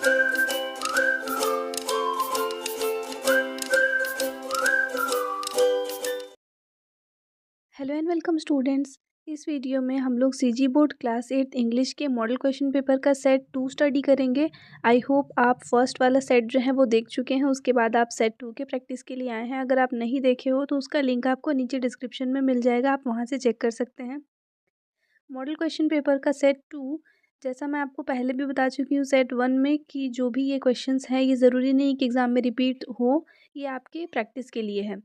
Hello and welcome students. इस video में हम लोग सीजी बोर्ड क्लास 8 इंग्लिश के मॉडल क्वेश्चन पेपर का सेट 2 स्टडी करेंगे। आई होप आप फर्स्ट वाला सेट जो है वो देख चुके हैं, उसके बाद आप सेट 2 के प्रैक्टिस के लिए आए हैं। अगर आप नहीं देखे हो तो उसका लिंक आपको नीचे डिस्क्रिप्शन में मिल जाएगा, आप वहाँ से चेक कर सकते हैं। मॉडल क्वेश्चन पेपर का सेट 2, जैसा मैं आपको पहले भी बता चुकी हूँ सेट 1 में, कि जो भी ये क्वेश्चंस हैं ये ज़रूरी नहीं कि एग्ज़ाम में रिपीट हो, ये आपके प्रैक्टिस के लिए है।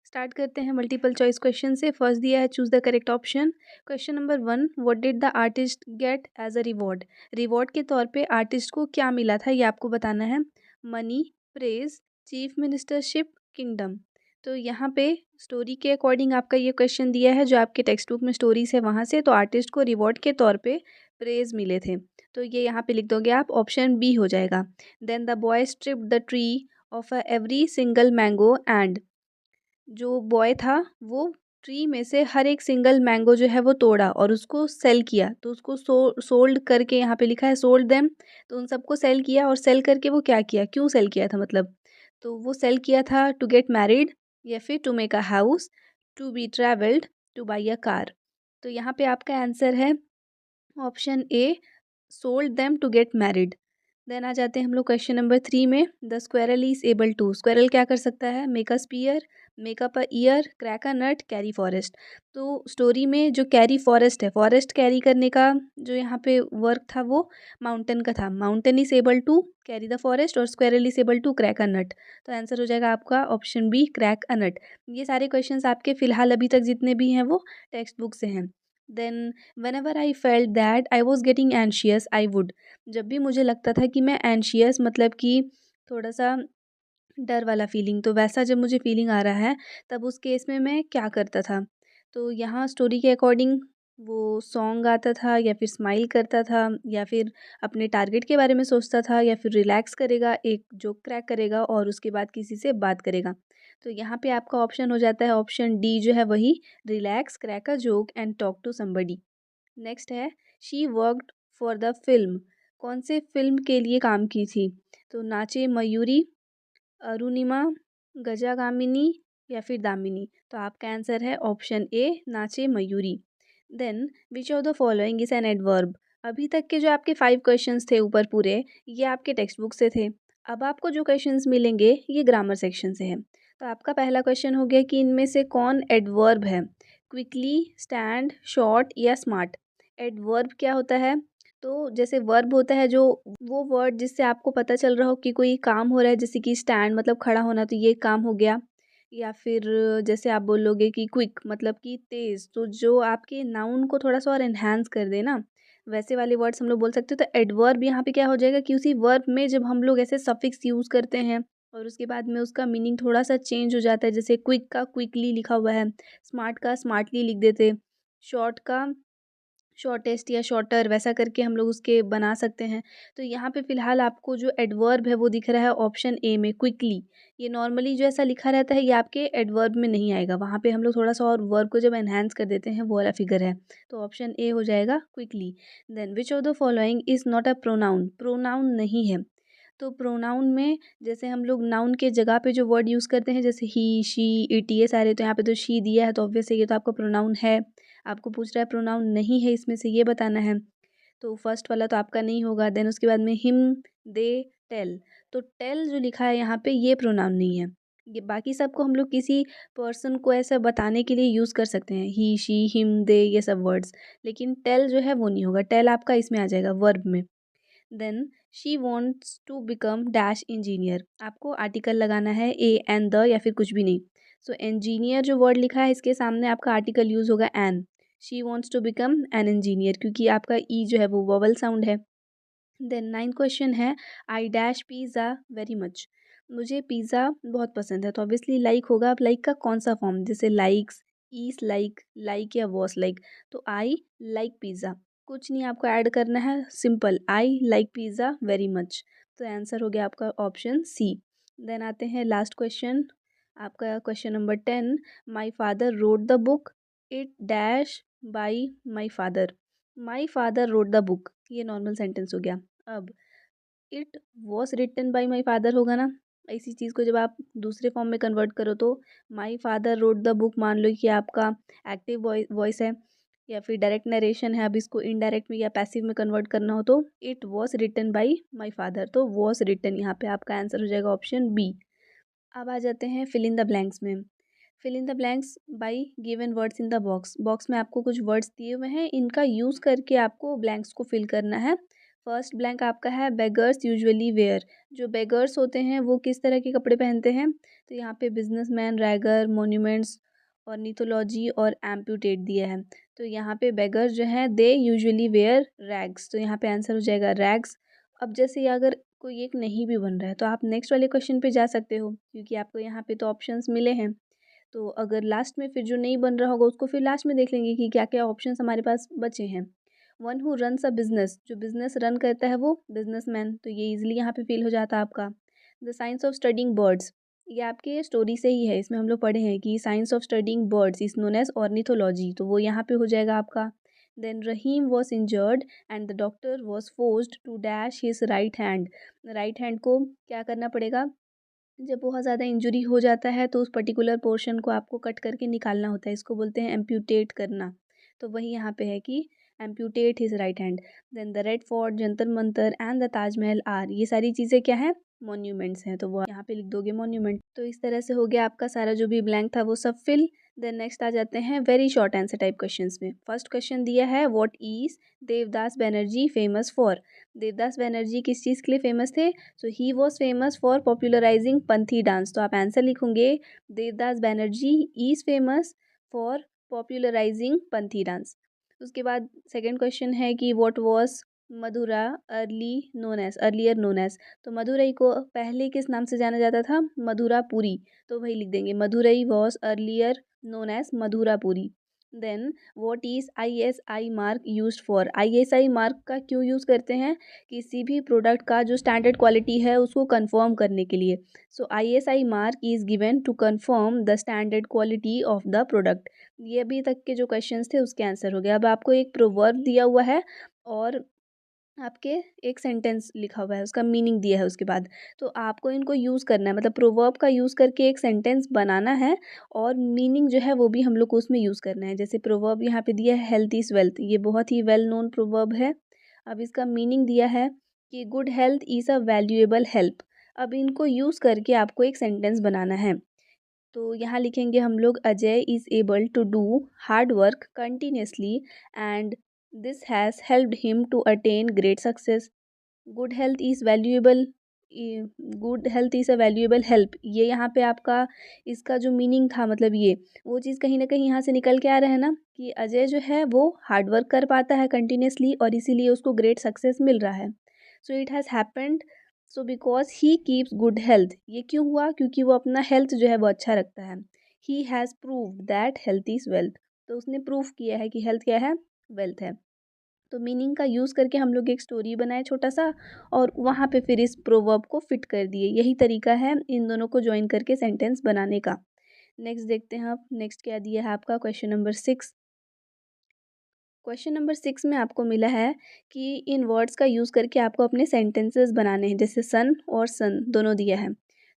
स्टार्ट करते हैं मल्टीपल चॉइस क्वेश्चन से। फर्स्ट दिया है choose the correct option. Question number 1, what did the artist get as a reward. Reward के तौर पे आर्टिस्ट को क्या मिला था ये आपको बताना है। Money, praise, chief ministership, kingdom. तो यहाँ पे स्टोरी के अकॉर्डिंग आपका ये क्वेश्चन दिया है, जो आपके टेक्स्ट बुक में स्टोरीज है वहाँ से। तो आर्टिस्ट को रिवॉर्ड के तौर पे प्रेज मिले थे, तो ये यहाँ पे लिख दोगे आप, ऑप्शन बी हो जाएगा। Then the boy stripped the tree of every single mango and, जो बॉय था वो ट्री में से हर एक सिंगल मैंगो जो है वो तोड़ा और उसको सेल किया। तो उसको सोल्ड करके, यहाँ पे लिखा है सोल्ड देम, तो उन सबको सेल किया। और सेल करके वो क्या किया, क्यों सेल किया था मतलब, तो वो सेल किया था टू गेट मैरिड, या फिर to make a house, to be travelled, to buy a car. तो यहाँ पे आपका आंसर है option A, sold them to get married. Then आ जाते हैं हम लोग क्वेश्चन नंबर 3 में। The squirrel is able to, squirrel क्या कर सकता है, make a spear, make up a year, crack a nut, carry forest. तो स्टोरी में जो कैरी फॉरेस्ट है, फॉरेस्ट कैरी करने का जो यहाँ पे वर्क था वो माउंटेन का था। Mountain is able to carry the forest और squirrel is able to crack a nut. तो आंसर हो जाएगा आपका option B, crack a nut. ये सारे क्वेश्चंस आपके फिलहाल अभी तक जितने भी हैं वो टेक्स्ट बुक से हैं। Then whenever I felt that I was getting anxious I would, जब भी मुझे लगता था कि मैं एंशियस मतलब कि थोड़ा सा डर वाला फीलिंग, तो वैसा जब मुझे फीलिंग आ रहा है तब उस केस में मैं क्या करता था। तो यहाँ स्टोरी के अकॉर्डिंग वो सॉन्ग गाता था, या फिर स्माइल करता था, या फिर अपने टारगेट के बारे में सोचता था, या फिर रिलैक्स करेगा, एक जोक क्रैक करेगा और उसके बाद किसी से बात करेगा। तो यहाँ पे आपका ऑप्शन हो जाता है ऑप्शन डी, जो है वही, relax, crack a joke and talk to somebody. Next है she worked for the film, कौन से फिल्म के लिए काम की थी। तो नाचे मयूरी, अरुणिमा, गजागामिनी, या फिर दामिनी। तो आपका आंसर है option A, Nache Mayuri. Then which of the following is an adverb. अभी तक के जो आपके 5 क्वेश्चंस थे ऊपर पूरे, ये आपके टेक्स्ट बुक से थे। अब आपको जो क्वेश्चंस मिलेंगे ये ग्रामर सेक्शन से है। तो आपका पहला क्वेश्चन हो गया कि इनमें से कौन एडवर्ब है। क्विकली, स्टैंड, शॉर्ट या स्मार्ट। एडवर्ब क्या होता है, तो जैसे वर्ब होता है जो, वो वर्ड जिससे आपको पता चल रहा हो कि कोई काम हो रहा है, जैसे कि स्टैंड मतलब खड़ा होना, तो ये काम हो गया। या फिर जैसे आप बोलोगे कि क्विक मतलब कि तेज़, तो जो आपके नाउन को थोड़ा सा और एनहांस कर दे ना, वैसे वाले वर्ड्स हम लोग बोल सकते हो। तो एडवर्ब यहाँ पे क्या हो जाएगा कि उसी वर्ब में जब हम लोग ऐसे सफिक्स यूज़ करते हैं और उसके बाद में उसका मीनिंग थोड़ा सा चेंज हो जाता है। जैसे क्विक का क्विकली लिखा हुआ है, स्मार्ट का स्मार्टली लिख देते, शॉर्ट का शॉर्टेस्ट या शॉर्टर, वैसा करके हम लोग उसके बना सकते हैं। तो यहाँ पे फ़िलहाल आपको जो एडवर्ब है वो दिख रहा है ऑप्शन ए में, क्विकली। ये नॉर्मली जो ऐसा लिखा रहता है ये आपके एडवर्ब में नहीं आएगा, वहाँ पे हम लोग थोड़ा सा और वर्ब को जब एनहांस कर देते हैं वो वाला फिगर है। तो ऑप्शन ए हो जाएगा quickly. Then which of the following is not a pronoun, pronoun नहीं है। तो प्रोनाउन में जैसे हम लोग नाउन के जगह पे जो वर्ड यूज़ करते हैं, जैसे ही, शी, इट, ये सारे, तो यहाँ पे तो शी दिया है तो ऑब्वियस है ये तो आपका प्रोनाउन है। आपको पूछ रहा है प्रोनाउन नहीं है इसमें से, ये बताना है। तो फर्स्ट वाला तो आपका नहीं होगा। देन उसके बाद में हिम, दे, टेल। तो टेल जो लिखा है यहाँ पे ये प्रोनाउन नहीं है। ये बाकी सबको हम लोग किसी पर्सन को ऐसा बताने के लिए यूज़ कर सकते हैं, ही, शी, हिम, दे, ये सब वर्ड्स। लेकिन टेल जो है वो नहीं होगा, टेल आपका इसमें आ जाएगा वर्ब में। Then she wants to become dash engineer, आपको आर्टिकल लगाना है, ए एन द, या फिर कुछ भी नहीं। सो इंजीनियर जो वर्ड लिखा है इसके सामने आपका आर्टिकल यूज़ होगा an. She wants to become an engineer, क्योंकि आपका ई जो है वो वोवल साउंड है। देन 9th क्वेश्चन है, I dash pizza very much, मुझे पिज़्ज़ा बहुत पसंद है। तो ऑब्वियसली लाइक होगा। अब लाइक का कौन सा फॉर्म, जैसे लाइक्स, ईस लाइक, लाइक या वॉस लाइक। तो आई लाइक पिज़्ज़ा, कुछ नहीं आपको ऐड करना है, simple I like pizza very much. तो आंसर हो गया आपका ऑप्शन सी। देन आते हैं लास्ट क्वेश्चन, आपका question number 10, my father rode the book, it dash by my father. My father rode the book, ये नॉर्मल सेंटेंस हो गया। अब it was written by my father होगा ना। इसी चीज़ को जब आप दूसरे फॉर्म में कन्वर्ट करो तो माई फादर रोड द बुक मान लो कि आपका एक्टिव वॉइस है या फिर डायरेक्ट नरेशन है। अब इसको इनडायरेक्ट में या पैसिव में कन्वर्ट करना हो तो it was written by my father, तो वॉज रिटन यहाँ पे आपका आंसर हो जाएगा ऑप्शन बी। अब आ जाते हैं फिल इन द ब्लैंक्स में। Fill in the blanks by given words in the box. Box में आपको कुछ वर्ड्स दिए हुए हैं, इनका यूज़ करके आपको ब्लैंक्स को फिल करना है। फर्स्ट ब्लैंक आपका है बेगर्स यूजुअली वेयर। जो बेगर्स होते हैं वो किस तरह के कपड़े पहनते हैं, तो यहाँ पे बिजनेसमैन, रैगर, मोन्यूमेंट्स, ऑर्निथोलॉजी और एम्प्यूटेट दिया है। तो यहाँ पे बेगर्स जो है दे यूजुअली वेयर रैग्स, तो यहाँ पे आंसर हो जाएगा रैग्स। अब जैसे ये अगर कोई एक नहीं भी बन रहा है तो आप नेक्स्ट वाले क्वेश्चन पे जा सकते हो, क्योंकि आपको यहाँ पे तो ऑप्शंस मिले हैं। तो अगर लास्ट में फिर जो नहीं बन रहा होगा उसको फिर लास्ट में देख लेंगे कि क्या क्या ऑप्शंस हमारे पास बचे हैं। One who runs a business, जो बिजनेस रन करता है वो बिजनेसमैन, तो ये इजीली यहाँ पे फिल हो जाता है आपका। The science of studying birds, ये आपके स्टोरी से ही है, इसमें हम लोग पढ़े हैं कि science of studying birds is known as ornithology, तो वो यहाँ पे हो जाएगा आपका। Then Rahim was injured and the doctor was forced to dash his right hand. Right hand को क्या करना पड़ेगा, जब बहुत ज़्यादा इंजरी हो जाता है तो उस पर्टिकुलर पोर्शन को आपको कट करके निकालना होता है, इसको बोलते हैं एम्प्यूटेट करना। तो वही यहाँ पे है कि amputate his right hand. Then the Red Fort, Jantar Mantar and the Taj Mahal are, ये सारी चीज़ें क्या हैं, मॉन्यूमेंट्स हैं, तो वो यहाँ पे लिख दोगे मॉन्यूमेंट। तो इस तरह से हो गया आपका सारा जो भी ब्लैंक था वो सब फिल। देन नेक्स्ट आ जाते हैं very short answer type questions में। फर्स्ट क्वेश्चन दिया है what is Devdas Banerjee famous for. Devdas Banerjee किस चीज़ के लिए फेमस थे, so he was famous for popularizing Panthi dance, तो आप आंसर लिखोगे Devdas Banerjee is famous for popularizing Panthi dance. उसके बाद सेकंड क्वेश्चन है कि what was Madhura earlier known as, तो मदुरई को पहले किस नाम से जाना जाता था, मधुरापुरी, तो वही लिख देंगे Madurai was earlier known as Madhurapuri. Then what is ISI mark used for, ISI mark का क्यों यूज़ करते हैं, किसी भी प्रोडक्ट का जो स्टैंडर्ड क्वालिटी है उसको कंफर्म करने के लिए। So ISI mark is given to confirm the standard quality of the product. ये अभी तक के जो क्वेश्चंस थे उसके आंसर हो गया। अब आपको एक प्रोवर्ब दिया हुआ है और आपके एक सेंटेंस लिखा हुआ है, उसका मीनिंग दिया है उसके बाद, तो आपको इनको यूज़ करना है, मतलब प्रोवर्ब का यूज़ करके एक सेंटेंस बनाना है और मीनिंग जो है वो भी हम लोग को उसमें यूज़ करना है। जैसे प्रोवर्ब यहाँ पे दिया है हेल्थ इज़ वेल्थ, ये बहुत ही वेल नोन प्रोवर्ब है। अब इसका मीनिंग दिया है कि good health is a valuable help. अब इनको यूज़ करके आपको एक सेंटेंस बनाना है। तो यहाँ लिखेंगे हम लोग Ajay is able to do hard work continuously and this has helped him to attain great success. Good health is valuable, good health is a valuable help, ये यहाँ पे आपका इसका जो मीनिंग था, मतलब ये वो चीज़ कहीं ना कहीं यहाँ से निकल के आ रहा है ना, कि अजय जो है वो हार्ड वर्क कर पाता है कंटिन्यूसली और इसीलिए उसको ग्रेट सक्सेस मिल रहा है। So it has happened, so because he keeps good health, ये क्यों हुआ, क्योंकि वो अपना हेल्थ जो है वो अच्छा रखता है। He has proved that health is wealth, तो उसने प्रूव किया है कि हेल्थ क्या है, वेल्थ है। तो मीनिंग का यूज़ करके हम लोग एक स्टोरी बनाए छोटा सा और वहाँ पे फिर इस प्रोवर्ब को फिट कर दिए। यही तरीका है इन दोनों को ज्वाइन करके सेंटेंस बनाने का। नेक्स्ट देखते हैं आप, नेक्स्ट क्या दिया है आपका क्वेश्चन नंबर 6। क्वेश्चन नंबर 6 में आपको मिला है कि इन वर्ड्स का यूज़ करके आपको अपने सेंटेंसेस बनाने हैं, जैसे सन और सन दोनों दिया है।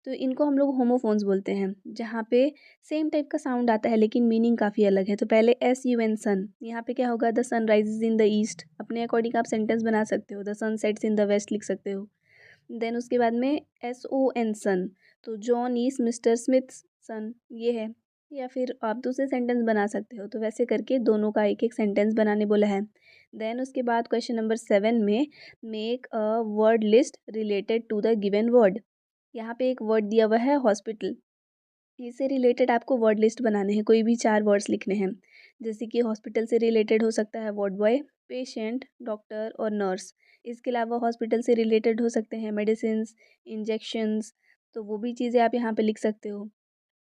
तो इनको हम लोग होमोफोन्स बोलते हैं, जहाँ पे सेम टाइप का साउंड आता है लेकिन मीनिंग काफ़ी अलग है। तो पहले SUN सन, यहाँ पे क्या होगा, the sun rises in the east, अपने अकॉर्डिंग आप सेंटेंस बना सकते हो, the sun sets in the west लिख सकते हो। देन उसके बाद में SON सन, तो जॉन इज मिस्टर स्मिथ सन, ये है। या फिर आप दूसरे सेंटेंस बना सकते हो, तो वैसे करके दोनों का एक एक सेंटेंस बनाने बोला है। देन उसके बाद क्वेश्चन नंबर 7 में make a word list related to the given word. यहाँ पे एक वर्ड दिया हुआ है हॉस्पिटल, इससे रिलेटेड आपको वर्ड लिस्ट बनाने हैं, कोई भी 4 वर्ड्स लिखने हैं। जैसे कि हॉस्पिटल से रिलेटेड हो सकता है वार्ड बॉय, पेशेंट, डॉक्टर और नर्स। इसके अलावा हॉस्पिटल से रिलेटेड हो सकते हैं मेडिसिन, इंजेक्शंस, तो वो भी चीज़ें आप यहाँ पे लिख सकते हो।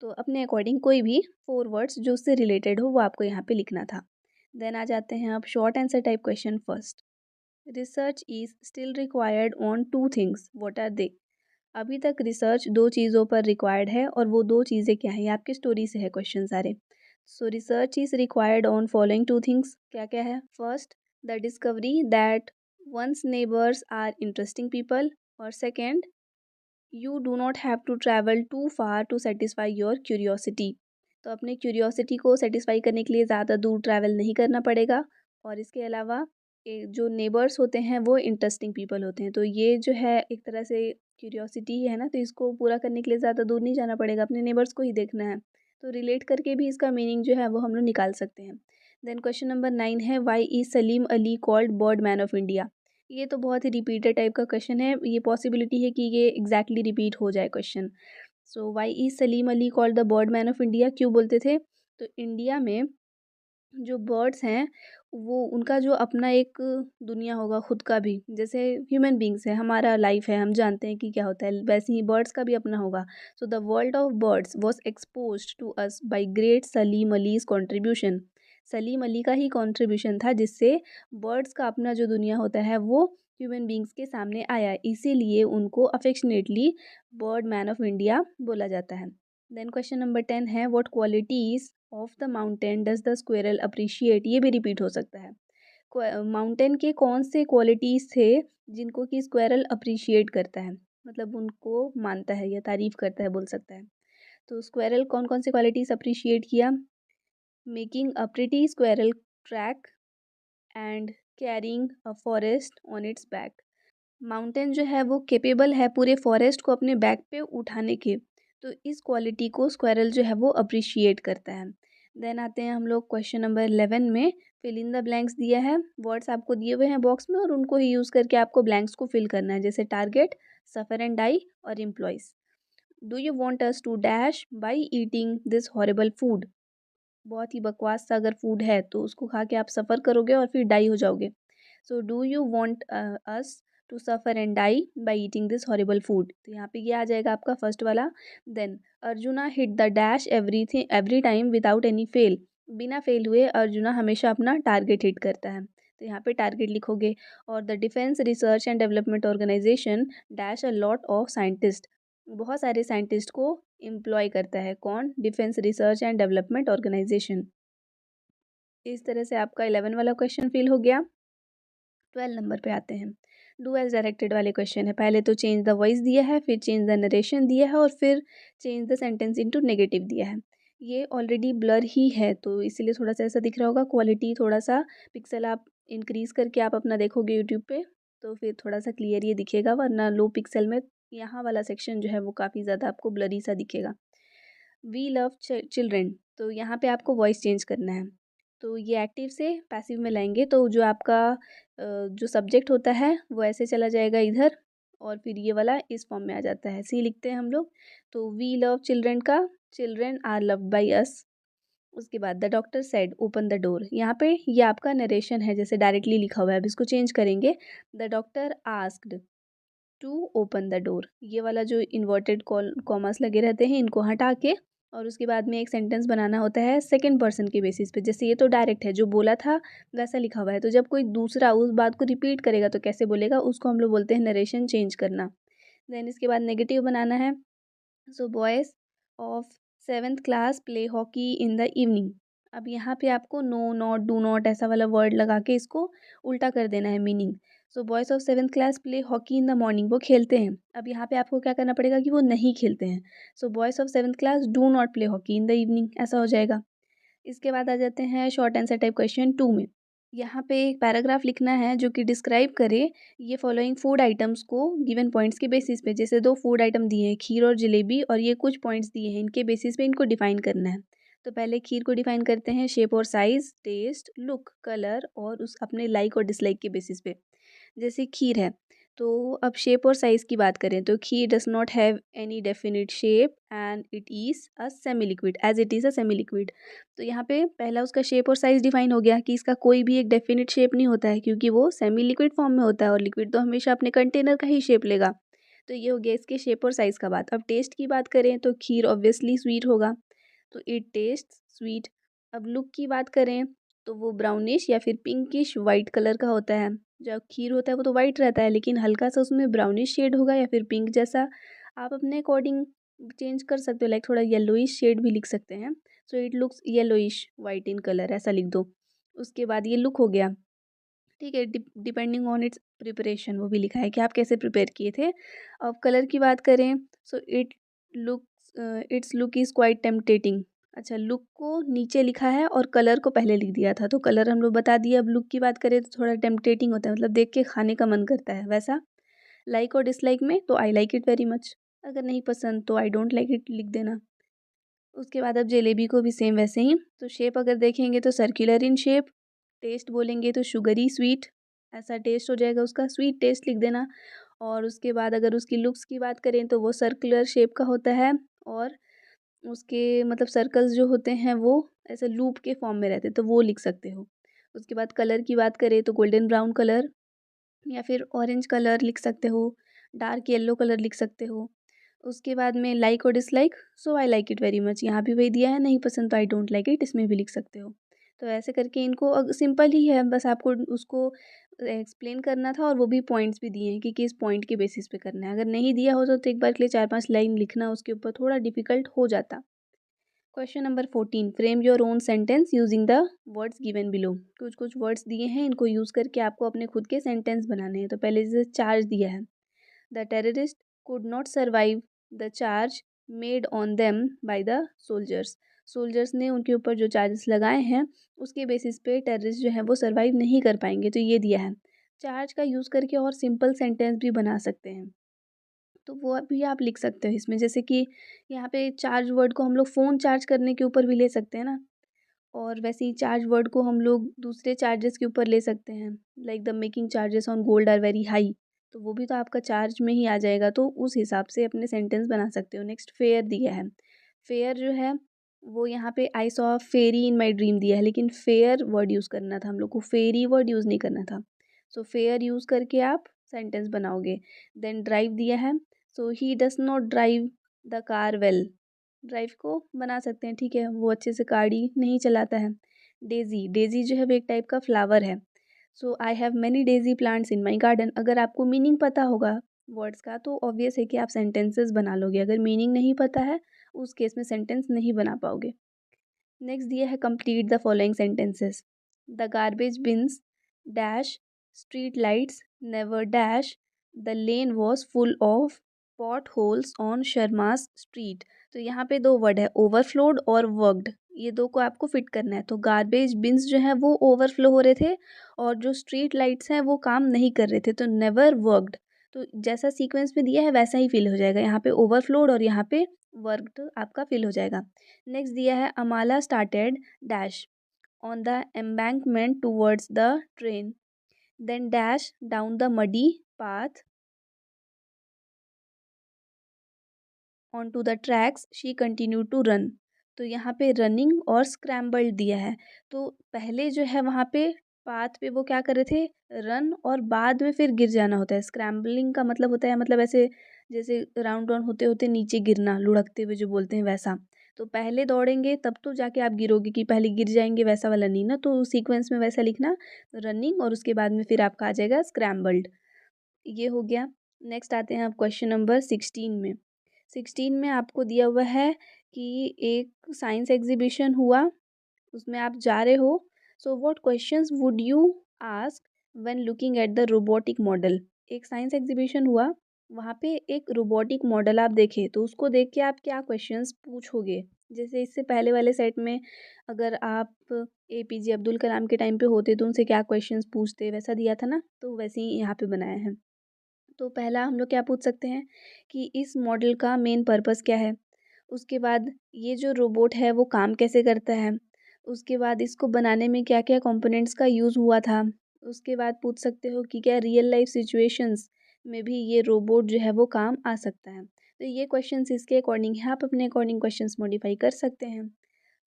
तो अपने अकॉर्डिंग कोई भी 4 वर्ड्स जो उससे रिलेटेड हो वो आपको यहाँ पे लिखना था। देन आ जाते हैं अब short answer type question first. Research is still required on 2 things, what are they. अभी तक रिसर्च 2 चीज़ों पर रिक्वायर्ड है और वो 2 चीज़ें क्या हैं, ये आपकी स्टोरी से है क्वेश्चन सारे। So research is required on following 2 things, क्या क्या है, first the discovery that one's neighbours are interesting people, और second, you do not have to travel too far to satisfy your curiosity. तो अपने curiosity को satisfy करने के लिए ज़्यादा दूर ट्रैवल नहीं करना पड़ेगा। और इसके अलावा जो नेबर्स होते हैं वो इंटरेस्टिंग पीपल होते हैं, तो ये जो है एक तरह से क्यूरियोसिटी है ना, तो इसको पूरा करने के लिए ज़्यादा दूर नहीं जाना पड़ेगा, अपने नेबर्स को ही देखना है। तो रिलेट करके भी इसका मीनिंग जो है वो हम लोग निकाल सकते हैं। देन क्वेश्चन नंबर 9 है, why is Salim Ali called bird man of India. ये तो बहुत ही रिपीटेड टाइप का क्वेश्चन है, ये पॉसिबिलिटी है कि ये एग्जैक्टली रिपीट हो जाए question. So why is Salim Ali called the bird man of India, क्यों बोलते थे? तो इंडिया में जो बर्ड्स हैं वो उनका जो अपना एक दुनिया होगा खुद का भी, जैसे ह्यूमन बींग्स है, हमारा लाइफ है, हम जानते हैं कि क्या होता है, वैसे ही बर्ड्स का भी अपना होगा। So the world of birds was expose to us by great Salim Ali's contribution. Salim Ali का ही कॉन्ट्रीब्यूशन था जिससे बर्ड्स का अपना जो दुनिया होता है वो ह्यूमन बींग्स के सामने आया, इसीलिए उनको affectionately bird man of India बोला जाता है। देन क्वेश्चन नंबर 10 है, what qualities of the mountain does the squirrel appreciate. ये भी रिपीट हो सकता है। माउंटेन के कौन से क्वालिटीज़ थे जिनको कि स्क्वेरल अप्रिशिएट करता है, मतलब उनको मानता है या तारीफ करता है बोल सकता है। तो स्क्वेरल कौन कौन से क्वालिटीज़ अप्रिशिएट किया? Making a pretty squirrel track and carrying a forest on it's back. Mountain जो है वो केपेबल है पूरे फॉरेस्ट को अपने बैक पे उठाने के, तो इस क्वालिटी को स्क्वायरल जो है वो अप्रिशिएट करता है। देन आते हैं हम लोग क्वेश्चन नंबर 11 में, फिल इन द ब्लैंक्स दिया है, वर्ड्स आपको दिए हुए हैं बॉक्स में और उनको ही यूज़ करके आपको ब्लैंक्स को फिल करना है, जैसे टारगेट, सफ़र एंड डाई और employs. Do you want us to dash by eating this horrible food. बहुत ही बकवास सा अगर फूड है तो उसको खा के आप सफ़र करोगे और फिर डाई हो जाओगे। So do you want us to suffer and die by eating this horrible food, तो यहाँ पे ये आ जाएगा आपका फर्स्ट वाला। Then Arjuna hit the dash everything every time without any fail. बिना फेल हुए अर्जुना हमेशा अपना टारगेट हिट करता है, तो यहाँ पे टारगेट लिखोगे। और the defence research and development organisation dash a lot of scientist. बहुत सारे साइंटिस्ट को एम्प्लॉय करता है, कौन? Defence research and development organisation. इस तरह से आपका 11 वाला क्वेश्चन फिल हो गया। 12 नंबर पे आते हैं, डू एज डायरेक्टेड वाले क्वेश्चन है। पहले तो चेंज द वॉइस दिया है, फिर चेंज द नरेशन दिया है और फिर change the sentence into negative दिया है। ये ऑलरेडी ब्लर ही है तो इसीलिए थोड़ा सा ऐसा दिख रहा होगा। क्वालिटी थोड़ा सा पिक्सल आप इंक्रीज़ करके आप अपना देखोगे यूट्यूब पे तो फिर थोड़ा सा क्लियर ये दिखेगा, वरना लो पिक्सल में यहाँ वाला सेक्शन जो है वो काफ़ी ज़्यादा आपको ब्लरी सा दिखेगा। वी लव चिल्ड्रेन, तो यहाँ पे आपको वॉइस चेंज करना है, तो ये एक्टिव से पैसिव में लाएंगे तो जो आपका जो सब्जेक्ट होता है वो ऐसे चला जाएगा इधर और फिर ये वाला इस फॉर्म में आ जाता है, सी लिखते हैं हम लोग। तो वी लव चिल्ड्रेन का children are loved by us. उसके बाद the doctor said open the door, यहाँ पे ये आपका नरेशन है जैसे डायरेक्टली लिखा हुआ है, अब इसको चेंज करेंगे। The doctor asked to open the door, ये वाला जो इन्वर्टेड कॉमर्स लगे रहते हैं इनको हटा के और उसके बाद में एक सेंटेंस बनाना होता है सेकंड पर्सन के बेसिस पे, जैसे ये तो डायरेक्ट है जो बोला था वैसा लिखा हुआ है, तो जब कोई दूसरा उस बात को रिपीट करेगा तो कैसे बोलेगा, उसको हम लोग बोलते हैं नरेशन चेंज करना। देन इसके बाद नेगेटिव बनाना है। So boys of 7th class play hockey in the evening. अब यहाँ पे आपको नो नॉट डू नॉट ऐसा वाला वर्ड लगा के इसको उल्टा कर देना है meaning. So boys of 7th class play hockey in the morning, वो खेलते हैं। अब यहाँ पे आपको क्या करना पड़ेगा कि वो नहीं खेलते हैं। So boys of 7th class do not play hockey in the evening, ऐसा हो जाएगा। इसके बाद आ जाते हैं शॉर्ट आंसर टाइप क्वेश्चन 2 में। यहाँ पे एक पैराग्राफ लिखना है जो कि डिस्क्राइब करे ये फॉलोइंग फूड आइटम्स को गिवन पॉइंट्स के बेसिस पे, जैसे दो फूड आइटम दिए हैं खीर और जलेबी और ये कुछ पॉइंट्स दिए हैं, इनके बेसिस पे इनको डिफाइन करना है। तो पहले खीर को डिफाइन करते हैं, शेप और साइज, टेस्ट, लुक, कलर और उस अपने लाइक और डिसलाइक के बेसिस पे। जैसे खीर है तो अब शेप और साइज़ की बात करें तो kheer does not have any definite shape and it is a semi liquid, as it is a semi liquid. तो यहाँ पे पहला उसका शेप और साइज़ डिफाइन हो गया कि इसका कोई भी एक डेफिनिट शेप नहीं होता है क्योंकि वो सेमी लिक्विड फॉर्म में होता है और लिक्विड तो हमेशा अपने कंटेनर का ही शेप लेगा। तो ये हो गया इसके शेप और साइज़ का बात। अब टेस्ट की बात करें तो खीर ऑब्वियसली स्वीट होगा, तो इट टेस्ट स्वीट। अब लुक की बात करें तो वो ब्राउनिश या फिर पिंकिश वाइट कलर का होता है। जो खीर होता है वो तो वाइट रहता है लेकिन हल्का सा उसमें ब्राउनिश शेड होगा या फिर पिंक जैसा, आप अपने अकॉर्डिंग चेंज कर सकते हो, लाइक थोड़ा येलोइश शेड भी लिख सकते हैं। So it looks yellowish white in colour, ऐसा लिख दो। उसके बाद ये लुक हो गया। ठीक है, डिपेंडिंग ऑन इट्स प्रिपरेशन, वो भी लिखा है कि आप कैसे प्रिपेयर किए थे। अब कलर की बात करें, so it's look is quite tempting. अच्छा, लुक को नीचे लिखा है और कलर को पहले लिख दिया था, तो कलर हम लोग बता दिए। अब लुक की बात करें तो थोड़ा टेम्पटेटिंग होता है, मतलब देख के खाने का मन करता है वैसा। लाइक और डिसलाइक में तो I like it very much, अगर नहीं पसंद तो आई डोंट लाइक इट लिख देना। उसके बाद अब जलेबी को भी सेम वैसे ही, तो शेप अगर देखेंगे तो सर्कुलर इन शेप। टेस्ट बोलेंगे तो शुगरी स्वीट, ऐसा टेस्ट हो जाएगा उसका, स्वीट टेस्ट लिख देना। और उसके बाद अगर उसकी लुक्स की बात करें तो वो सर्कुलर शेप का होता है, और उसके मतलब सर्कल्स जो होते हैं वो ऐसे लूप के फॉर्म में रहते हैं, तो वो लिख सकते हो। उसके बाद कलर की बात करें तो गोल्डन ब्राउन कलर या फिर ऑरेंज कलर लिख सकते हो, डार्क येलो कलर लिख सकते हो। उसके बाद में लाइक और dislike, so I like it very much, यहाँ भी वही दिया है, नहीं पसंद तो आई डोंट लाइक इट, इसमें भी लिख सकते हो। तो ऐसे करके इनको सिंपल ही है, बस आपको उसको एक्सप्लेन करना था, और वो भी पॉइंट्स भी दिए हैं कि किस पॉइंट के बेसिस पे करना है। अगर नहीं दिया हो तो एक बार के लिए 4-5 लाइन लिखना उसके ऊपर थोड़ा डिफिकल्ट हो जाता। Question number 14, frame your own sentence using the words given below. कुछ कुछ वर्ड्स दिए हैं, इनको यूज़ करके आपको अपने खुद के सेंटेंस बनाने हैं। तो पहले जैसे चार्ज दिया है, the terrorist could not survive the charge made on them by the soldiers. Soldiers ने उनके ऊपर जो चार्जेस लगाए हैं उसके बेसिस पे टेररिस्ट जो है वो सर्वाइव नहीं कर पाएंगे, तो ये दिया है। चार्ज का यूज़ करके और सिंपल सेंटेंस भी बना सकते हैं, तो वो भी आप लिख सकते हो इसमें। जैसे कि यहाँ पे चार्ज वर्ड को हम लोग फ़ोन चार्ज करने के ऊपर भी ले सकते हैं ना, और वैसे ही चार्ज वर्ड को हम लोग दूसरे चार्जेस के ऊपर ले सकते हैं, like the making charges on gold are very high, तो वो भी तो आपका चार्ज में ही आ जाएगा, तो उस हिसाब से अपने सेंटेंस बना सकते हो। नेक्स्ट फेयर दिया है, फेयर जो है वो यहाँ पे I saw Pheri in my dream दिया है, लेकिन फेयर वर्ड यूज़ करना था हम लोग को, फेरी वर्ड यूज़ नहीं करना था। सो फेयर यूज़ करके आप सेंटेंस बनाओगे। देन ड्राइव दिया है, so he does not drive the car well, drive को बना सकते हैं, ठीक है, वो अच्छे से गाड़ी नहीं चलाता है। डेज़ी, डेज़ी जो है वो एक टाइप का फ्लावर है। So I have many daisy plants in my garden. अगर आपको मीनिंग पता होगा वर्ड्स का तो ऑब्वियस है कि आप सेंटेंसेस बना लोगे, अगर मीनिंग नहीं पता है उस केस में सेंटेंस नहीं बना पाओगे। नेक्स्ट दिया है, complete the following sentences. The garbage beans dash street lights never dash the lane was full of pot holes on Sharma's street. तो यहाँ पे दो वर्ड है, ओवरफ्लोड और वर्कड, ये दो को आपको फिट करना है। तो गार्बेज बिन्स जो है वो ओवरफ्लो हो रहे थे, और जो स्ट्रीट लाइट्स हैं वो काम नहीं कर रहे थे, तो नेवर वर्कड। तो जैसा सीक्वेंस में दिया है वैसा ही फिल हो जाएगा, यहाँ पे ओवरफ्लोड और यहाँ पे वर्कड आपका फिल हो जाएगा। नेक्स्ट दिया है, Amala started dash on the embankment towards the train, then dash down the muddy path on to the tracks she continue to run. तो यहाँ पे रनिंग और स्क्रैम्बल्ड दिया है, तो पहले जो है वहाँ पे पाथ पे वो क्या कर रहे थे, रन, और बाद में फिर गिर जाना होता है। स्क्रैम्बलिंग का मतलब होता है, मतलब ऐसे जैसे राउंड राउंड होते होते नीचे गिरना, लुढ़कते हुए जो बोलते हैं वैसा। तो पहले दौड़ेंगे तब तो जाके आप गिरोगे, कि पहले गिर जाएंगे वैसा वाला नहीं ना, तो सीक्वेंस में वैसा लिखना, रनिंग और उसके बाद में फिर आपका आ जाएगा स्क्रैम्बल्ड। ये हो गया। नेक्स्ट आते हैं आप क्वेश्चन नंबर 16 में। 16 में आपको दिया हुआ है कि एक साइंस एग्जीबिशन हुआ, उसमें आप जा रहे हो। So what questions would you ask when looking at the robotic model. एक साइंस एग्जीबिशन हुआ, वहाँ पे एक रोबोटिक मॉडल आप देखे, तो उसको देख के आप क्या क्वेश्चंस पूछोगे। जैसे इससे पहले वाले सेट में अगर आप APJ अब्दुल कलाम के टाइम पे होते तो उनसे क्या क्वेश्चंस पूछते, वैसा दिया था ना, तो वैसे ही यहाँ पे बनाया है। तो पहला हम लोग क्या पूछ सकते हैं कि इस मॉडल का मेन पर्पस क्या है। उसके बाद ये जो रोबोट है वो काम कैसे करता है। उसके बाद इसको बनाने में क्या क्या कंपोनेंट्स का यूज़ हुआ था। उसके बाद पूछ सकते हो कि क्या रियल लाइफ सिचुएशंस में भी ये रोबोट जो है वो काम आ सकता है। तो ये क्वेश्चंस इसके अकॉर्डिंग है, आप अपने अकॉर्डिंग क्वेश्चंस मॉडिफाई कर सकते हैं।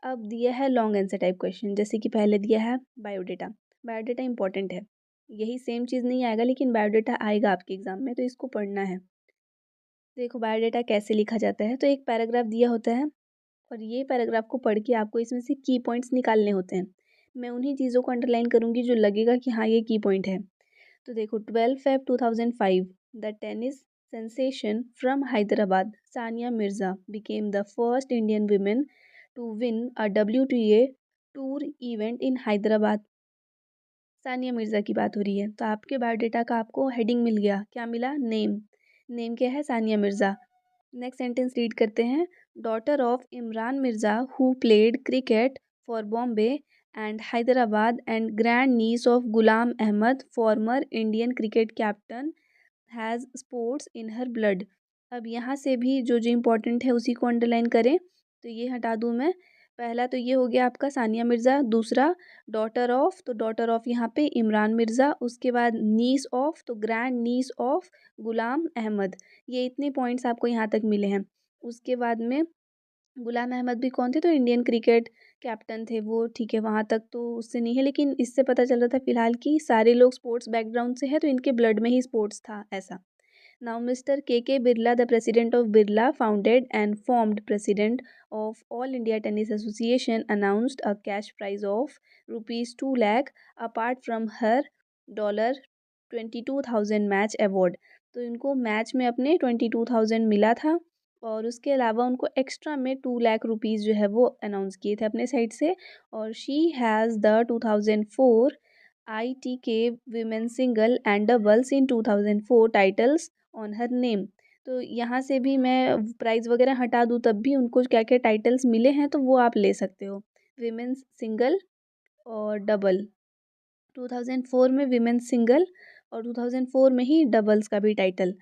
अब दिया है लॉन्ग आंसर टाइप क्वेश्चन, जैसे कि पहले दिया है बायोडेटा। बायोडेटा इंपॉर्टेंट है, यही सेम चीज़ नहीं आएगा लेकिन बायोडेटा आएगा आपके एग्जाम में, तो इसको पढ़ना है। देखो बायोडेटा कैसे लिखा जाता है, तो एक पैराग्राफ दिया होता है, और ये पैराग्राफ को पढ़ के आपको इसमें से की पॉइंट्स निकालने होते हैं। मैं उन्हीं चीज़ों को अंडरलाइन करूँगी जो लगेगा कि हाँ ये की पॉइंट है। तो देखो 12 Feb 2005 the tennis sensation from Hyderabad Sania Mirza became the first Indian women to win a WTA tour event in Hyderabad Sania Mirza की बात हो रही है, तो आपके बायोडाटा का आपको हेडिंग मिल गया, क्या मिला? नेम। नेम क्या है? Sania Mirza. Next sentence read करते हैं। Daughter of Imran Mirza who played cricket for Bombay and Hyderabad and grand niece of Ghulam Ahmed former Indian cricket captain has sports in her blood. अब यहाँ से भी जो जो इम्पोर्टेंट है उसी को अंडरलाइन करें, तो ये हटा दूँ मैं। पहला तो ये हो गया आपका सानिया मिर्ज़ा, दूसरा डॉटर ऑफ, तो डॉटर ऑफ यहाँ पे इमरान मिर्ज़ा, उसके बाद नीस ऑफ, तो grand niece of Ghulam Ahmad. ये इतने पॉइंट्स आपको यहाँ तक मिले हैं। उसके बाद में गुलाम अहमद भी कौन थे? तो इंडियन क्रिकेट कैप्टन थे वो, ठीक है, वहाँ तक तो उससे नहीं है, लेकिन इससे पता चल रहा था फिलहाल कि सारे लोग स्पोर्ट्स बैकग्राउंड से हैं, तो इनके ब्लड में ही स्पोर्ट्स था, ऐसा। Now, Mr. K. Birla, the president of Birla, founded and formed president of All India Tennis Association, announced a cash prize of rupees 2 lakh apart from her dollar 22,000 match award. तो इनको match में अपने 22,000 मिला था, और उसके अलावा उनको एक्स्ट्रा में 2 लाख रुपीज़ जो है वो अनाउंस किए थे अपने साइड से। और she has the 2004 ITK Women Single and Doubles in 2004 titles on her name. तो यहाँ से भी मैं प्राइज़ वगैरह हटा दूँ तब भी उनको क्या क्या टाइटल्स मिले हैं तो वो आप ले सकते हो। विमेंस सिंगल और डबल, 2004 में विमेंस सिंगल और 2004 में ही डबल्स का भी टाइटल।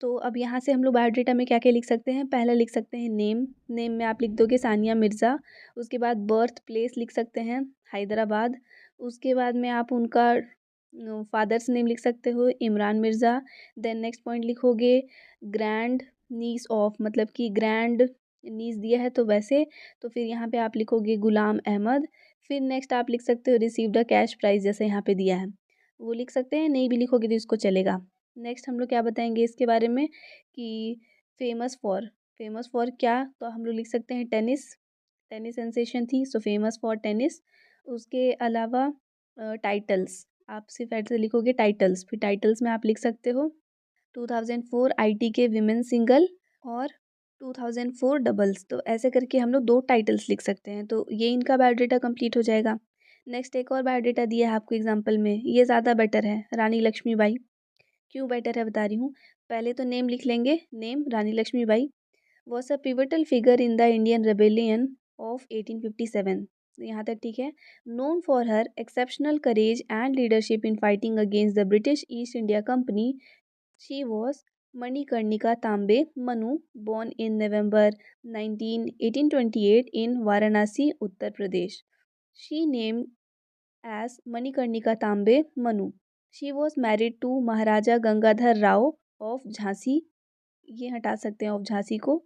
तो अब यहाँ से हम लोग बायोडाटा में क्या क्या लिख सकते हैं? पहला लिख सकते हैं नेम। नेम में आप लिख दोगे सानिया मिर्ज़ा। उसके बाद बर्थ प्लेस लिख सकते हैं हैदराबाद। उसके बाद में आप उनका फादर्स नेम लिख सकते हो Imran Mirza. Then next point लिखोगे ग्रैंड नीस ऑफ, मतलब कि ग्रैंड नीस दिया है तो वैसे, तो फिर यहाँ पे आप लिखोगे गुलाम अहमद। फिर नेक्स्ट आप लिख सकते हो रिसीव्ड अ कैश प्राइज़, जैसे यहाँ पे दिया है वो लिख सकते हैं, नहीं भी लिखोगे तो इसको चलेगा। नेक्स्ट हम लोग क्या बताएंगे इसके बारे में कि फेमस फॉर, फेमस फॉर क्या, तो हम लोग लिख सकते हैं टेनिस। टेनिस सेंसेशन थी, सो फेमस फॉर टेनिस। उसके अलावा टाइटल्स, आप सिर्फ ऐसे लिखोगे टाइटल्स, फिर टाइटल्स में आप लिख सकते हो 2004 आईटी के विमेन सिंगल और 2004 डबल्स। तो ऐसे करके हम लोग 2 टाइटल्स लिख सकते हैं, तो ये इनका बायोडाटा कंप्लीट हो जाएगा। नेक्स्ट एक और बायोडाटा दिया है आपको एग्जांपल में, ये ज़्यादा बेटर है, रानी लक्ष्मीबाई। क्यों बेटर है बता रही हूँ। पहले तो नेम लिख लेंगे, name Rani Lakshmibai was a pivotal figure in the Indian rebellion of 1857। यहाँ तक ठीक है। Known for her exceptional courage and leadership in fighting against the British East India Company, she was Manikarnika Tambe Manu, born in November 1828 in Varanasi, Uttar Pradesh. She named as Manikarnika Tambe Manu. She was married to Maharaja Gangadhar Rao of Jhansi, ये हटा सकते हैं of Jhansi को।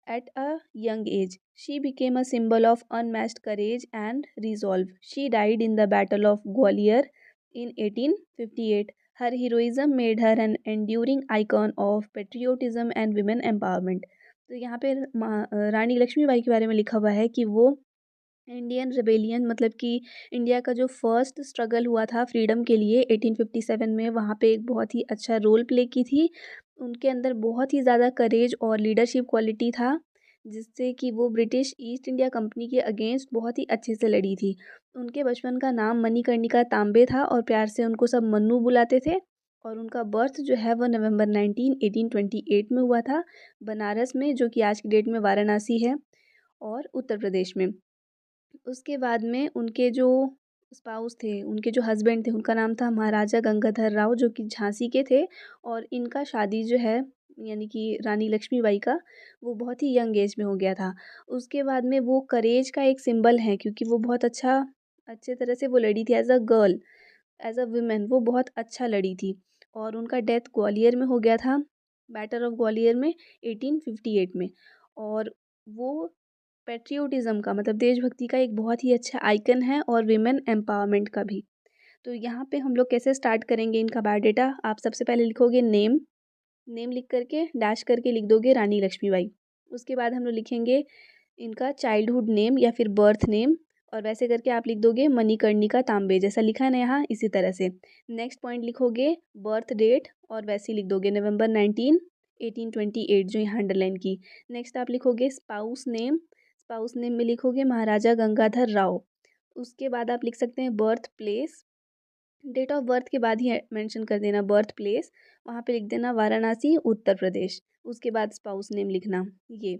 At a young age, she became a symbol of unmatched courage and resolve. She died in the Battle of Gwalior in 1858. Her heroism made her an enduring icon of patriotism and women empowerment. तो यहाँ पे रानी लक्ष्मीबाई के बारे में लिखा हुआ है कि वो इंडियन रिबेलियन, मतलब कि इंडिया का जो फर्स्ट स्ट्रगल हुआ था फ्रीडम के लिए 1857 में, वहाँ पे एक बहुत ही अच्छा रोल प्ले की थी। उनके अंदर बहुत ही ज़्यादा करेज और लीडरशिप क्वालिटी था, जिससे कि वो ब्रिटिश ईस्ट इंडिया कंपनी के अगेंस्ट बहुत ही अच्छे से लड़ी थी। उनके बचपन का नाम मणिकर्णिका तांबे था और प्यार से उनको सब मन्नू बुलाते थे। और उनका बर्थ जो है वो नवंबर 19 1828 में हुआ था, बनारस में, जो कि आज की डेट में वाराणसी है, और उत्तर प्रदेश में। उसके बाद में उनके जो स्पाउस थे, उनके जो हस्बैंड थे, उनका नाम था महाराजा गंगाधर राव, जो कि झांसी के थे। और इनका शादी जो है, यानी कि रानी लक्ष्मीबाई का, वो बहुत ही यंग एज में हो गया था। उसके बाद में वो करेज का एक सिंबल है, क्योंकि वो बहुत अच्छे तरह से वो लड़ी थी as a girl, as a women वो बहुत अच्छा लड़ी थी। और उनका डेथ ग्वालियर में हो गया था, बैटल ऑफ ग्वालियर में 1858 में। और वो पैट्रियोटिज़्म का, मतलब देशभक्ति का एक बहुत ही अच्छा आइकन है, और विमेन एम्पावरमेंट का भी। तो यहाँ पे हम लोग कैसे स्टार्ट करेंगे इनका बायोडाटा, आप सबसे पहले लिखोगे नेम। नेम लिख करके डैश करके लिख दोगे रानी लक्ष्मीबाई। उसके बाद हम लोग लिखेंगे इनका चाइल्डहुड नेम या फिर बर्थ नेम, और वैसे करके आप लिख दोगे मणिकर्णिका तांबे, जैसा लिखा है ना यहाँ, इसी तरह से। नेक्स्ट पॉइंट लिखोगे बर्थ डेट, और वैसे ही लिख दोगे नवंबर 19 1828, जो यहाँ अंडरलाइन की। नेक्स्ट आप लिखोगे स्पाउस नेम। स्पाउस नेम में लिखोगे महाराजा गंगाधर राव। उसके बाद आप लिख सकते हैं birth place. Date of birth के बाद ही मेंशन कर देना बर्थ प्लेस, वहाँ पे लिख देना वाराणसी उत्तर प्रदेश। उसके बाद स्पाउस नेम लिखना ये।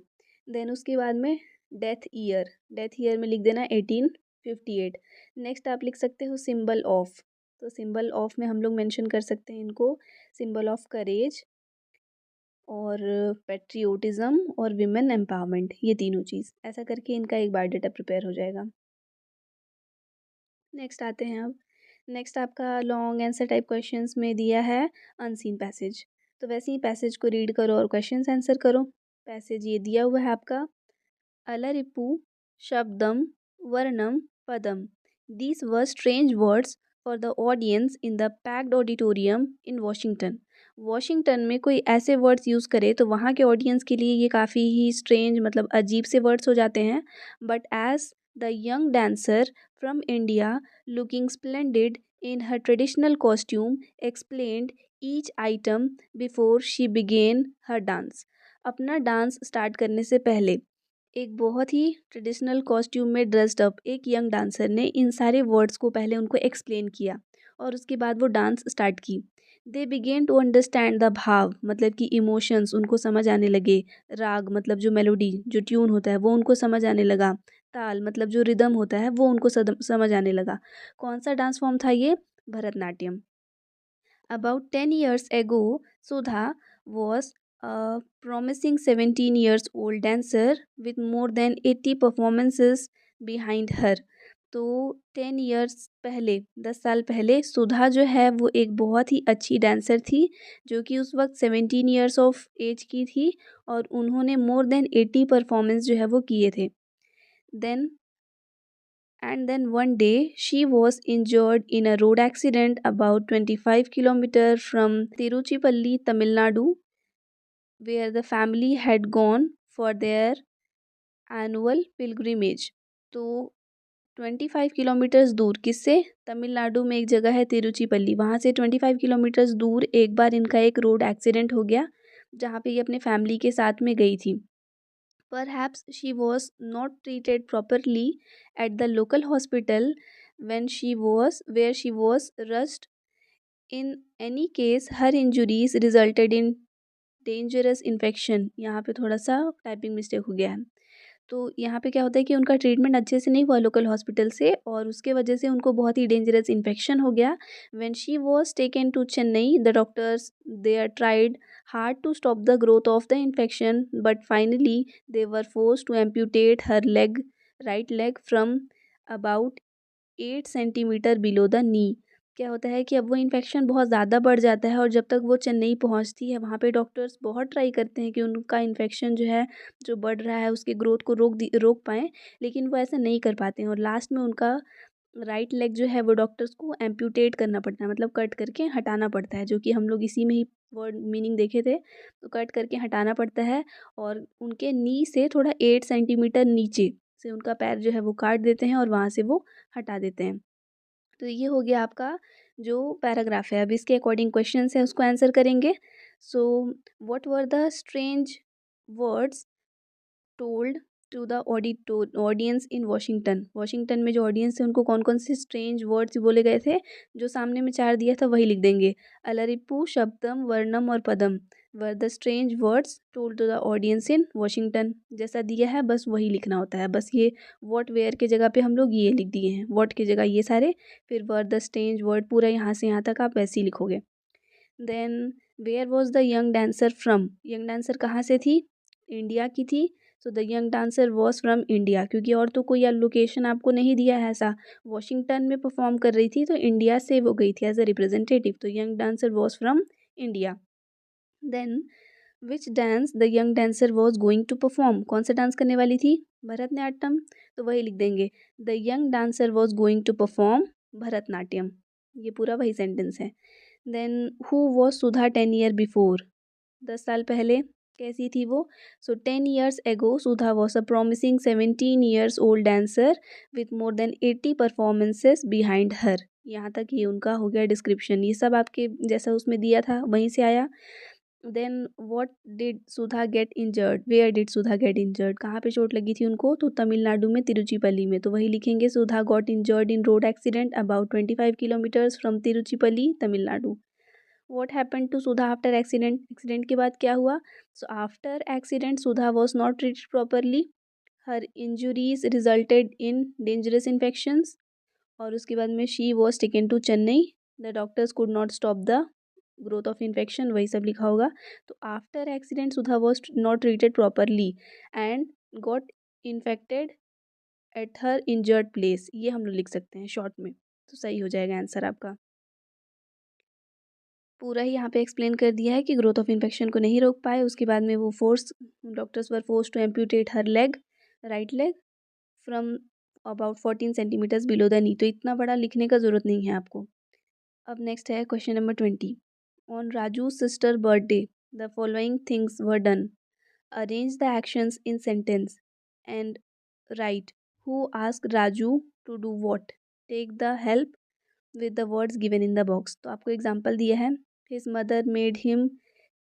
देन उसके बाद में डेथ ईयर में लिख देना 1858। नेक्स्ट आप लिख सकते हो सिंबल ऑफ। तो सिंबल ऑफ में हम लोग मेंशन कर सकते हैं इनको, सिंबल ऑफ करेज और पेट्रियोटिज्म और विमेन एम्पावरमेंट, ये तीनों चीज़। ऐसा करके इनका एक बायोडाटा प्रिपेयर हो जाएगा। नेक्स्ट आते हैं अब। नेक्स्ट आपका लॉन्ग आंसर टाइप क्वेश्चंस में दिया है अनसीन पैसेज। तो वैसे ही पैसेज को रीड करो और क्वेश्चंस आंसर करो। पैसेज ये दिया हुआ है आपका, Alarippu Shabdam Varnam Padam, these were strange words for the audience in the packed auditorium in Washington. Washington में कोई ऐसे वर्ड्स यूज़ करे तो वहाँ के ऑडियंस के लिए ये काफ़ी ही स्ट्रेंज, मतलब अजीब से वर्ड्स हो जाते हैं। But as the young dancer from India looking splendid in her traditional costume explained each item before she began her dance. अपना डांस स्टार्ट करने से पहले एक बहुत ही ट्रेडिशनल कॉस्ट्यूम में ड्रेस्ड अप एक यंग डांसर ने इन सारे वर्ड्स को पहले उनको एक्सप्लेन किया और उसके बाद वो डांस स्टार्ट की। दे बिगेन टू अंडरस्टैंड द भाव, मतलब कि इमोशंस उनको समझ आने लगे। राग मतलब जो मेलोडी जो ट्यून होता है वो उनको समझ आने लगा। ताल मतलब जो रिदम होता है वो उनको समझ आने लगा। कौन सा डांस फॉर्म था ये? Bharatanatyam. About 10 years ago, Sudha was a promising 17 years old dancer with more than 80 performances behind her. तो 10 इयर्स पहले, 10 साल पहले सुधा जो है वो एक बहुत ही अच्छी डांसर थी, जो कि उस वक्त 17 इयर्स ऑफ एज की थी और उन्होंने मोर देन 80 परफॉर्मेंस जो है वो किए थे। Then one day she was injured in a road accident about 25 kilometers from Tiruchirappalli, Tamil Nadu, where the family had gone for their annual pilgrimage. तो 25 किलोमीटर्स दूर, किससे? तमिलनाडु में एक जगह है तिरुचिपल्ली, वहाँ से 25 किलोमीटर्स दूर एक बार इनका एक रोड एक्सीडेंट हो गया, जहाँ पे ये अपने फैमिली के साथ में गई थी। Perhaps she was not treated properly at the local hospital where she was rushed. In any case, her injuries resulted in dangerous infection। यहाँ पे थोड़ा सा टाइपिंग मिस्टेक हो गया है। तो यहाँ पे क्या होता है कि उनका ट्रीटमेंट अच्छे से नहीं हुआ लोकल हॉस्पिटल से और उसके वजह से उनको बहुत ही डेंजरस इन्फेक्शन हो गया। When she was taken to Chennai, the doctors they are tried hard to stop the growth of the infection, but finally they were forced to amputate her leg, right leg from about 8 centimetre below the knee. क्या होता है कि अब वो infection बहुत ज़्यादा बढ़ जाता है और जब तक वो चेन्नई पहुंचती है वहाँ पे डॉक्टर्स बहुत ट्राई करते हैं कि उनका इन्फेक्शन जो है जो बढ़ रहा है उसके ग्रोथ को रोक पाएँ, लेकिन वो ऐसा नहीं कर पाते हैं और लास्ट में उनका राइट लेग जो है वो डॉक्टर्स को एम्प्यूटेट करना पड़ता है, मतलब कट करके हटाना पड़ता है, जो कि हम लोग इसी में ही वर्ड मीनिंग देखे थे। तो कट करके हटाना पड़ता है और उनके नी से थोड़ा 8 सेंटीमीटर नीचे से उनका पैर जो है वो काट देते हैं और वहाँ से वो हटा देते हैं। तो ये हो गया आपका जो पैराग्राफ है। अब इसके अकॉर्डिंग क्वेश्चंस है उसको आंसर करेंगे। So what were the strange words told to the audience in Washington. Washington में जो ऑडियंस थे उनको कौन कौन से स्ट्रेंज वर्ड्स बोले गए थे? जो सामने में चार दिया था वही लिख देंगे। अलरिपु शब्दम वर्णम और Padam were the strange words told to the audience in Washington. जैसा दिया है बस वही लिखना होता है। बस ये वॉट वेयर के जगह पे हम लोग ये लिख दिए हैं, वॉट की जगह ये सारे, फिर वर द स्ट्रेंज वर्ड पूरा यहाँ से यहाँ तक आप वैसे ही लिखोगे। Then where was the young dancer from. Young dancer कहाँ से थी? इंडिया की थी। So the young dancer was from India, क्योंकि और तो कोई लोकेशन आपको नहीं दिया है ऐसा। वॉशिंगटन में परफॉर्म कर रही थी तो इंडिया से वो गई थी एज अ रिप्रेजेंटेटिव, तो young dancer was from India. Then which dance the young dancer was going to perform. कौन सा डांस करने वाली थी? भरतनाट्यम। तो वही लिख देंगे, the young dancer was going to perform Bharatanatyam. ये पूरा वही सेंटेंस है। Then who was Sudha 10 year before. 10 साल पहले कैसी थी वो? सो 10 years ago Sudha was a promising 17 years old dancer with more than 80 performances behind her. यहाँ तक ये उनका हो गया डिस्क्रिप्शन। ये सब आपके जैसा उसमें दिया था वहीं से आया। Then what did Sudha get injured, where did Sudha get injured, कहाँ पे चोट लगी थी उनको, तो तमिलनाडु में तिरुचिपल्ली में, तो वही लिखेंगे Sudha got injured in road accident about 25 kilometres from Tiruchirappalli Tamil Nadu. What happened to Sudha after accident, accident के बाद क्या हुआ, so after accident Sudha was not treated properly, her injuries resulted in dangerous infections, और उसके बाद में she was taken to Chennai, the doctors could not stop the growth of infection, वही सब लिखा होगा। तो after accident Sudha was not treated properly and got infected at her injured place, ये हम लोग लिख सकते हैं शॉर्ट में, तो सही हो जाएगा आंसर आपका। पूरा ही यहाँ पे एक्सप्लेन कर दिया है कि ग्रोथ ऑफ इन्फेक्शन को नहीं रोक पाए, उसके बाद में वो doctors were force to amputate her leg, right leg, from about 14 centimetres below the knee, तो इतना बड़ा लिखने का ज़रूरत नहीं है आपको। अब नेक्स्ट है question number 20। On Raju sister birthday the following things were done, arrange the actions in sentence and write who ask Raju to do what, take the help with the words given in the box. तो आपको example दिया है, his mother made him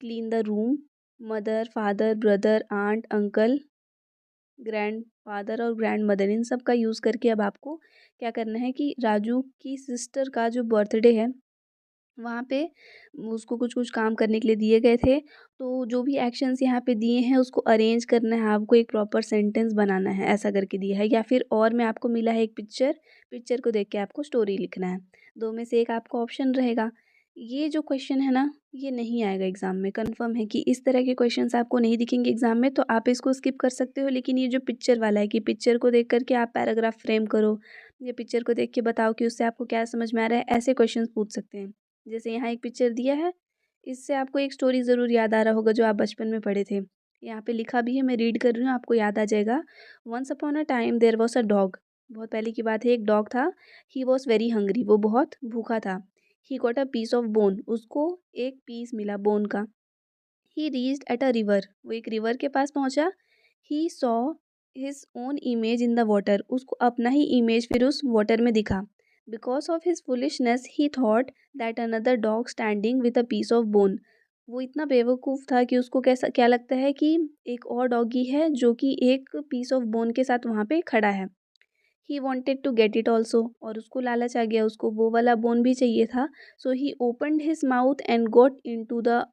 clean the room, mother father brother aunt uncle grand father और grand mother, इन सब का use करके अब आपको क्या करना है कि राजू की सिस्टर का जो बर्थडे है वहाँ पे उसको कुछ कुछ काम करने के लिए दिए गए थे, तो जो भी एक्शंस यहाँ पे दिए हैं उसको अरेंज करना है आपको, एक प्रॉपर सेंटेंस बनाना है, ऐसा करके दिया है। या फिर और में आपको मिला है एक पिक्चर, पिक्चर को देख के आपको स्टोरी लिखना है, दो में से एक आपका ऑप्शन रहेगा। ये जो क्वेश्चन है ना, ये नहीं आएगा एग्जाम में, कंफर्म है कि इस तरह के क्वेश्चंस आपको नहीं दिखेंगे एग्जाम में, तो आप इसको स्किप कर सकते हो। लेकिन ये जो पिक्चर वाला है कि पिक्चर को देख करके आप पैराग्राफ फ्रेम करो, ये पिक्चर को देख के बताओ कि उससे आपको क्या समझ में आ रहा है, ऐसे क्वेश्चंस पूछ सकते हैं। जैसे यहाँ एक पिक्चर दिया है, इससे आपको एक स्टोरी ज़रूर याद आ रहा होगा जो आप बचपन में पढ़े थे। यहाँ पे लिखा भी है, मैं रीड कर रही हूँ, आपको याद आ जाएगा। Once upon a time there was a dog, बहुत पहले की बात है, एक डॉग था। ही वॉज वेरी हंग्री, वो बहुत भूखा था। He got a piece of bone, उसको एक पीस मिला बोन का। He reached at a river, वो एक रिवर के पास पहुंचा। He saw his own image in the water, उसको अपना ही इमेज फिर उस वाटर में दिखा। Because of his foolishness he thought that another dog standing with a piece of bone, वो इतना बेवकूफ़ था कि उसको कैसा क्या लगता है कि एक और डॉगी है जो कि एक पीस ऑफ बोन के साथ वहाँ पे खड़ा है। He wanted to get it also, और उसको लालच आ गया, उसको वो वाला बोन भी चाहिए था। So he opened his mouth and got in to the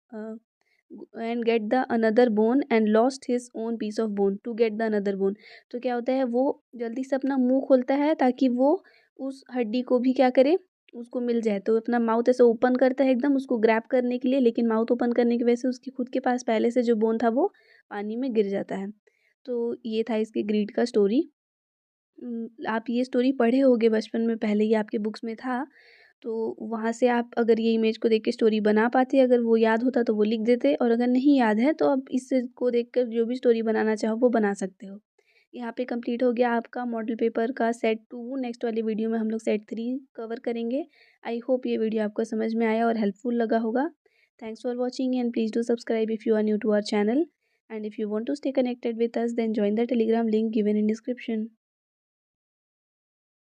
end get the another bone and lost his own piece of bone to get the another bone. तो क्या होता है, वो जल्दी से अपना मुंह खोलता है ताकि वो उस हड्डी को भी क्या करे, उसको मिल जाए। तो अपना माउथ ऐसे ओपन करता है एकदम उसको ग्रैब करने के लिए, लेकिन माउथ ओपन करने की वजह से उसकी खुद के पास पहले से जो बोन था वो पानी में गिर जाता है। तो ये था इसके ग्रीड का स्टोरी। आप ये स्टोरी पढ़े होंगे बचपन में, पहले ही आपके बुक्स में था। तो वहाँ से आप अगर ये इमेज को देख के स्टोरी बना पाते, अगर वो याद होता तो वो लिख देते, और अगर नहीं याद है तो अब इसको देख कर जो भी स्टोरी बनाना चाहो वो बना सकते हो। यहाँ पे कंप्लीट हो गया आपका मॉडल पेपर का सेट 2। नेक्स्ट वाली वीडियो में हम लोग सेट 3 कवर करेंगे। आई होप ये वीडियो आपको समझ में आया और हेल्पफुल लगा होगा। Thanks for watching and please do subscribe if you are new to our channel, and if you want to stay connected with us then join the telegram link given in description.